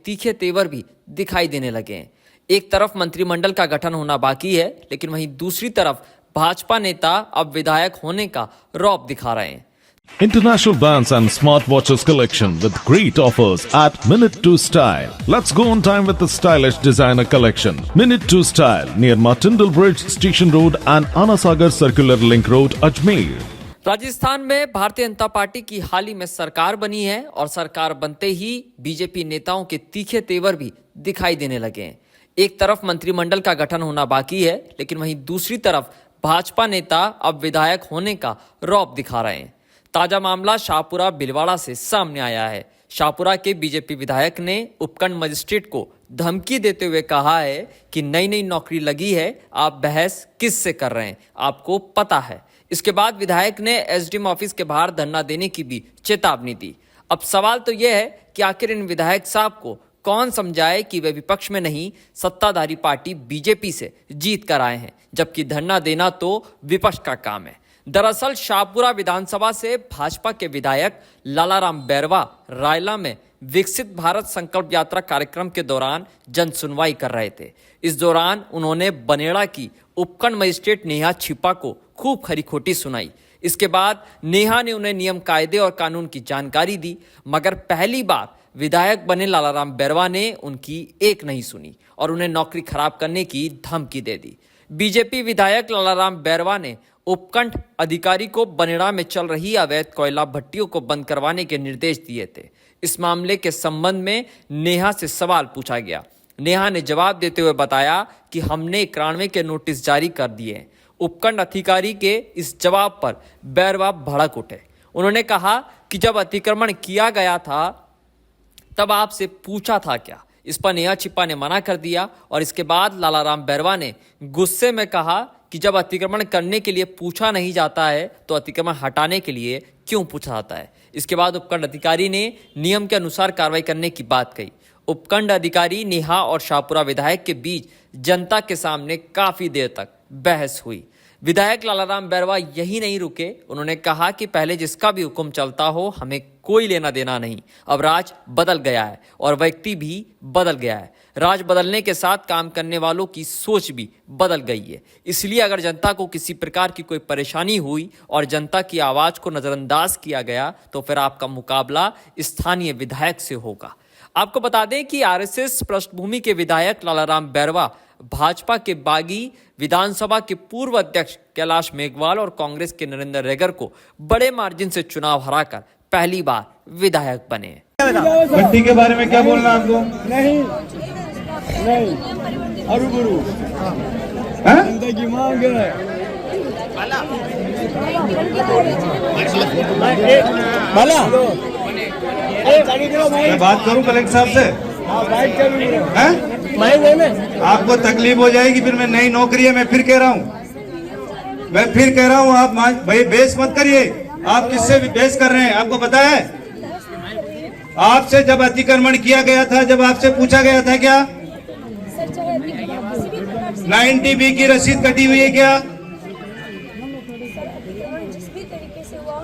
तीखे तेवर भी दिखाई देने लगे हैं। एक तरफ मंत्रिमंडल का गठन होना बाकी है, लेकिन वहीं दूसरी तरफ भाजपा नेता अब विधायक होने का रौब दिखा रहे हैं। International bands and smartwatches collection with great offers at Minute 2 Style. Let's go on time with the stylish designer collection. Minute 2 Style near Martindale Bridge, Station Road and Anasagar Circular Link Road, Ajmer. Rajasthan में Bharatiya Janata party की हाल ही में सरकार बनी है और सरकार बनते ही BJP नेताओं के तीखे तेवर भी दिखाई देने लगे हैं। एक तरफ मंत्रिमंडल का गठन होना बाकी है, लेकिन वहीं दूसरी तरफ भाजपा नेता अब विधायक होने का रौब दिखा रहे हैं। ताजा मामला शाहपुरा भिलवाड़ा से सामने आया है। शाहपुरा के बीजेपी विधायक ने उपखंड मजिस्ट्रेट को धमकी देते हुए कहा है कि नई नई नौकरी लगी है, आप बहस किस से कर रहे हैं, आपको पता है। इसके बाद विधायक ने एसडीएम ऑफिस के बाहर धरना देने की भी चेतावनी दी। अब सवाल तो यह है कि आखिर इन विधायक साहब को कौन समझाए कि वे विपक्ष में नहीं, सत्ताधारी पार्टी बीजेपी से जीत कर आए हैं, जबकि धरना देना तो विपक्ष का काम है। दरअसल शाहपुरा विधानसभा से भाजपा के विधायक लालाराम बैरवा रायला में विकसित भारत संकल्प यात्रा कार्यक्रम के दौरान जन सुनवाई कर रहे थे। इस दौरान उन्होंने बनेड़ा की उपखंड मजिस्ट्रेट नेहा छिपा को खूब खरी खोटी सुनाई। इसके बाद नेहा ने उन्हें नियम कायदे और कानून की जानकारी दी, मगर पहली बार विधायक बने लालाराम बैरवा ने उनकी एक नहीं सुनी और उन्हें नौकरी खराब करने की धमकी दे दी। बीजेपी विधायक लालाराम बैरवा ने उपखंड अधिकारी को बनेड़ा में चल रही अवैध कोयला भट्टियों को बंद करवाने के निर्देश दिए थे। इस मामले के संबंध में नेहा से सवाल पूछा गया। नेहा ने जवाब देते हुए बताया कि हमने 91 के नोटिस जारी कर दिए हैं। उपखंड अधिकारी के इस जवाब पर बैरवा भड़क उठे। उन्होंने कहा कि जब अतिक्रमण किया गया था तब आपसे पूछा था क्या? इस पर नेहा छिपा ने मना कर दिया और इसके बाद लालाराम बैरवा ने गुस्से में कहा कि जब अतिक्रमण करने के लिए पूछा नहीं जाता है तो अतिक्रमण हटाने के लिए क्यों पूछा जाता है। इसके बाद उपखंड अधिकारी ने नियम के अनुसार कार्रवाई करने की बात कही। उपखंड अधिकारी नेहा और शाहपुरा विधायक के बीच जनता के सामने काफी देर तक बहस हुई। विधायक लालाराम बैरवा यही नहीं रुके, उन्होंने कहा कि पहले जिसका भी हुक्म चलता हो हमें कोई लेना देना नहीं। अब राज बदल गया है और व्यक्ति भी बदल गया है। राज बदलने के साथ काम करने वालों की सोच भी बदल गई है। इसलिए अगर जनता को किसी प्रकार की कोई परेशानी हुई और जनता की आवाज को नजरअंदाज किया गया तो फिर आपका मुकाबला स्थानीय विधायक से होगा। आपको बता दें कि आरएसएस पृष्ठभूमि के विधायक लालाराम बैरवा भाजपा के बागी विधानसभा के पूर्व अध्यक्ष कैलाश मेघवाल और कांग्रेस के नरेंद्र रेगर को बड़े मार्जिन से चुनाव हराकर पहली बार विधायक बने। भट्टी के बारे में क्या बोलना आपको? नहीं अरु गुरु जिंदगी मांग मैं बात करूं कलेक्टर साहब से? आपको तकलीफ हो जाएगी फिर। मैं नई नौकरी है, मैं फिर कह रहा हूँ आप भाई बेस मत करिए। आप किससे बेस कर रहे हैं आपको पता है? आपसे जब अतिक्रमण किया गया था, जब आपसे पूछा गया था क्या 90B की रसीद कटी हुई है क्या?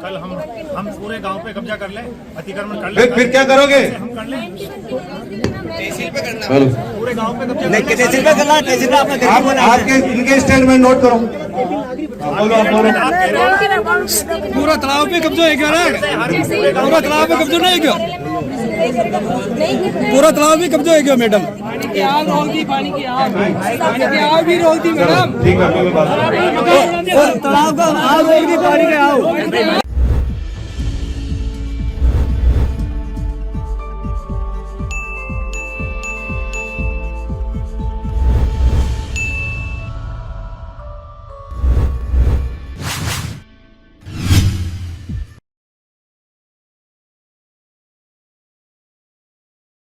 कल हम पूरे गांव पे कब्जा कर लें, अतिक्रमण कर लें, फिर क्या करोगे? हम कर लें तहसील पे करना, पूरे गांव पे कब्जा तहसील पे करना। तहसील पे आपके इनके स्टेटमेंट नोट करो। पूरा तालाब पे कब्जा है क्या? पूरा तालाब पे कब्जा नहीं है क्या? पूरा तालाब भी कब्जा है क्या मैडम? पानी की आग भी रोकती मैडम। ठीक है, तालाब का आग रोकती, पानी के आग।